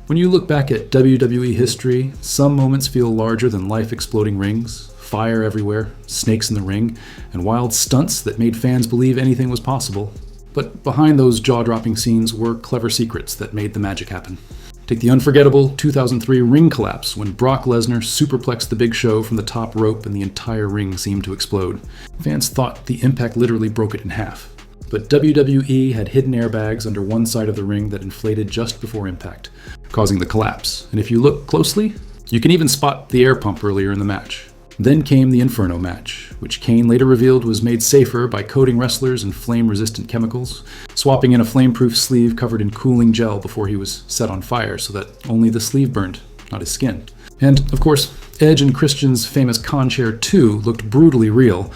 When you look back at WWE history, some moments feel larger than life-exploding rings, fire everywhere, snakes in the ring, and wild stunts that made fans believe anything was possible. But behind those jaw-dropping scenes were clever secrets that made the magic happen. Take the unforgettable 2003 ring collapse when Brock Lesnar superplexed the Big Show from the top rope and the entire ring seemed to explode. Fans thought the impact literally broke it in half. But WWE had hidden airbags under one side of the ring that inflated just before impact, causing the collapse. And if you look closely, you can even spot the air pump earlier in the match. Then came the Inferno match, which Kane later revealed was made safer by coating wrestlers in flame-resistant chemicals, swapping in a flame-proof sleeve covered in cooling gel before he was set on fire so that only the sleeve burned, not his skin. And, of course, Edge and Christian's famous Con Chair 2 looked brutally real,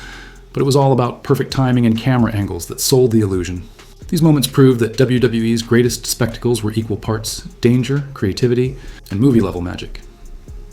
but it was all about perfect timing and camera angles that sold the illusion. These moments proved that WWE's greatest spectacles were equal parts danger, creativity, and movie-level magic.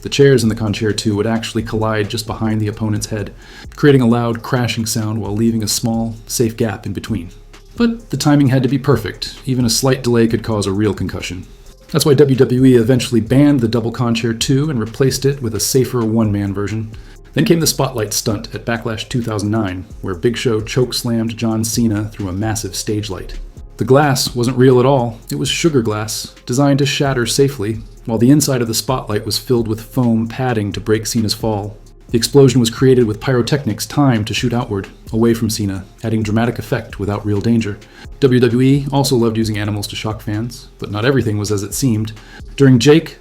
The chairs in the Con Chair 2 would actually collide just behind the opponent's head, creating a loud crashing sound while leaving a small, safe gap in between. But the timing had to be perfect. Even a slight delay could cause a real concussion. That's why WWE eventually banned the double Con Chair 2 and replaced it with a safer one-man version. Then came the Spotlight stunt at Backlash 2009, where Big Show chokeslammed John Cena through a massive stage light. The glass wasn't real at all. It was sugar glass, designed to shatter safely, while the inside of the spotlight was filled with foam padding to break Cena's fall. The explosion was created with pyrotechnics timed to shoot outward, away from Cena, adding dramatic effect without real danger. WWE also loved using animals to shock fans, but not everything was as it seemed. During Jake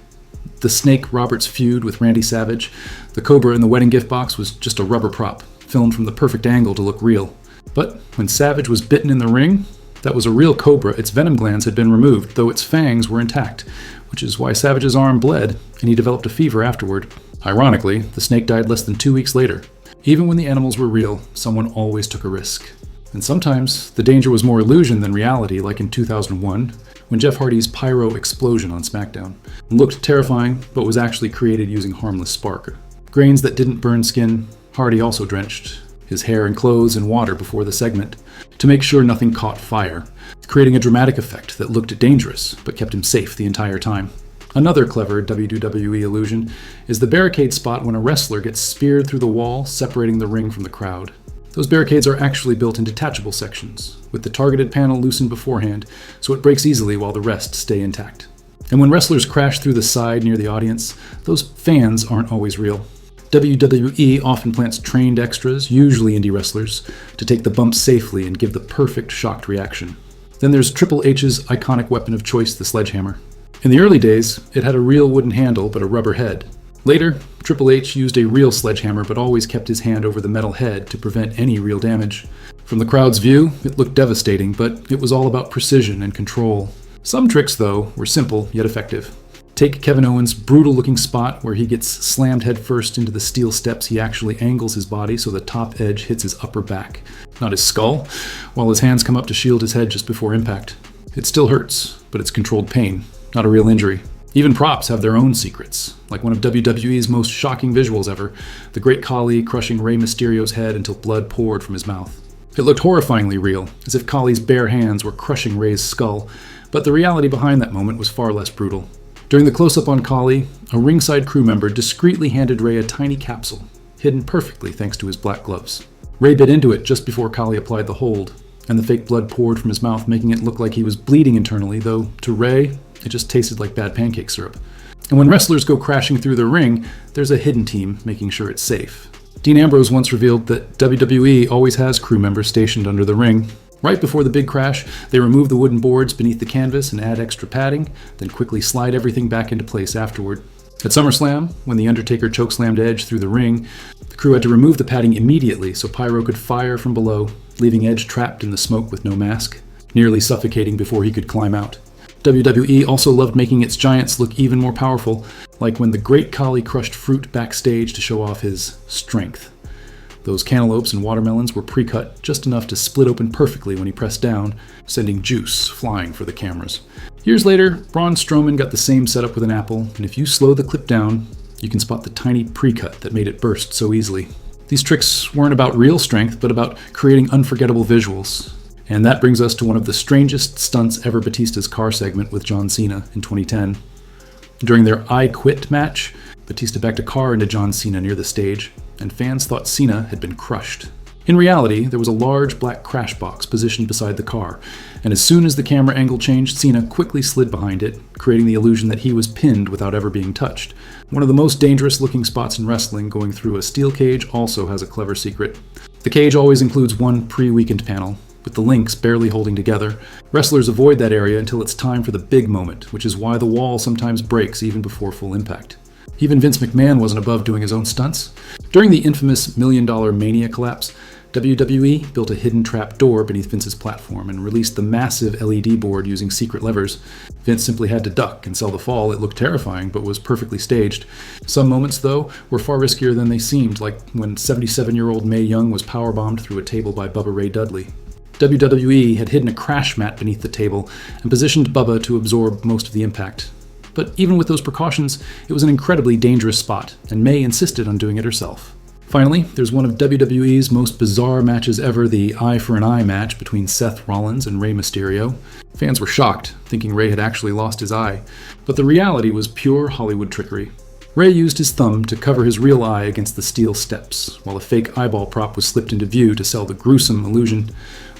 the Snake Roberts feud with Randy Savage, the Cobra in the wedding gift box was just a rubber prop, filmed from the perfect angle to look real. But when Savage was bitten in the ring, that was a real cobra. Its venom glands had been removed, though its fangs were intact, which is why Savage's arm bled, and he developed a fever afterward. Ironically, the snake died less than 2 weeks later. Even when the animals were real, someone always took a risk. And sometimes, the danger was more illusion than reality, like in 2001, when Jeff Hardy's pyro explosion on SmackDown looked terrifying, but was actually created using harmless spark. Grains that didn't burn skin, Hardy also drenched his hair and clothes in water before the segment to make sure nothing caught fire, creating a dramatic effect that looked dangerous but kept him safe the entire time. Another clever WWE illusion is the barricade spot when a wrestler gets speared through the wall separating the ring from the crowd. Those barricades are actually built in detachable sections, with the targeted panel loosened beforehand so it breaks easily while the rest stay intact. And when wrestlers crash through the side near the audience, those fans aren't always real. WWE often plants trained extras, usually indie wrestlers, to take the bumps safely and give the perfect shocked reaction. Then there's Triple H's iconic weapon of choice, the sledgehammer. In the early days, it had a real wooden handle but a rubber head. Later, Triple H used a real sledgehammer but always kept his hand over the metal head to prevent any real damage. From the crowd's view, it looked devastating, but it was all about precision and control. Some tricks, though, were simple yet effective. Take Kevin Owens' brutal-looking spot where he gets slammed headfirst into the steel steps. He actually angles his body so the top edge hits his upper back, not his skull, while his hands come up to shield his head just before impact. It still hurts, but it's controlled pain, not a real injury. Even props have their own secrets, like one of WWE's most shocking visuals ever, the Great Khali crushing Rey Mysterio's head until blood poured from his mouth. It looked horrifyingly real, as if Khali's bare hands were crushing Rey's skull, but the reality behind that moment was far less brutal. During the close-up on Khali, a ringside crew member discreetly handed Rey a tiny capsule, hidden perfectly thanks to his black gloves. Rey bit into it just before Khali applied the hold, and the fake blood poured from his mouth, making it look like he was bleeding internally, though to Rey, it just tasted like bad pancake syrup. And when wrestlers go crashing through the ring, there's a hidden team making sure it's safe. Dean Ambrose once revealed that WWE always has crew members stationed under the ring. Right before the big crash, they remove the wooden boards beneath the canvas and add extra padding, then quickly slide everything back into place afterward. At SummerSlam, when The Undertaker chokeslammed Edge through the ring, the crew had to remove the padding immediately so Pyro could fire from below, leaving Edge trapped in the smoke with no mask, nearly suffocating before he could climb out. WWE also loved making its giants look even more powerful, like when the Great Khali crushed fruit backstage to show off his strength. Those cantaloupes and watermelons were pre-cut just enough to split open perfectly when he pressed down, sending juice flying for the cameras. Years later, Braun Strowman got the same setup with an apple, and if you slow the clip down, you can spot the tiny pre-cut that made it burst so easily. These tricks weren't about real strength, but about creating unforgettable visuals. And that brings us to one of the strangest stunts ever, Batista's car segment with John Cena in 2010. During their I Quit match, Batista backed a car into John Cena near the stage, and fans thought Cena had been crushed. In reality, there was a large black crash box positioned beside the car, and as soon as the camera angle changed, Cena quickly slid behind it, creating the illusion that he was pinned without ever being touched. One of the most dangerous looking spots in wrestling, going through a steel cage, also has a clever secret. The cage always includes one pre-weakened panel, with the links barely holding together. Wrestlers avoid that area until it's time for the big moment, which is why the wall sometimes breaks even before full impact. Even Vince McMahon wasn't above doing his own stunts. During the infamous $1 Million Mania collapse, WWE built a hidden trap door beneath Vince's platform and released the massive LED board using secret levers. Vince simply had to duck and sell the fall. It looked terrifying, but was perfectly staged. Some moments, though, were far riskier than they seemed, like when 77-year-old Mae Young was powerbombed through a table by Bubba Ray Dudley. WWE had hidden a crash mat beneath the table and positioned Bubba to absorb most of the impact. But even with those precautions, it was an incredibly dangerous spot, and Mae insisted on doing it herself. Finally, there's one of WWE's most bizarre matches ever, the Eye for an Eye match between Seth Rollins and Rey Mysterio. Fans were shocked, thinking Rey had actually lost his eye, but the reality was pure Hollywood trickery. Rey used his thumb to cover his real eye against the steel steps, while a fake eyeball prop was slipped into view to sell the gruesome illusion.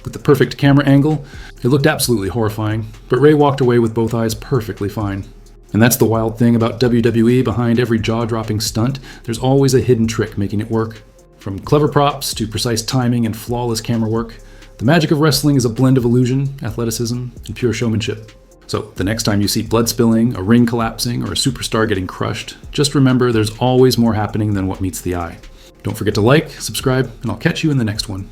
With the perfect camera angle, it looked absolutely horrifying, but Rey walked away with both eyes perfectly fine. And that's the wild thing about WWE. Behind every jaw-dropping stunt, there's always a hidden trick making it work. From clever props to precise timing and flawless camera work, the magic of wrestling is a blend of illusion, athleticism, and pure showmanship. So the next time you see blood spilling, a ring collapsing, or a superstar getting crushed, just remember there's always more happening than what meets the eye. Don't forget to like, subscribe, and I'll catch you in the next one.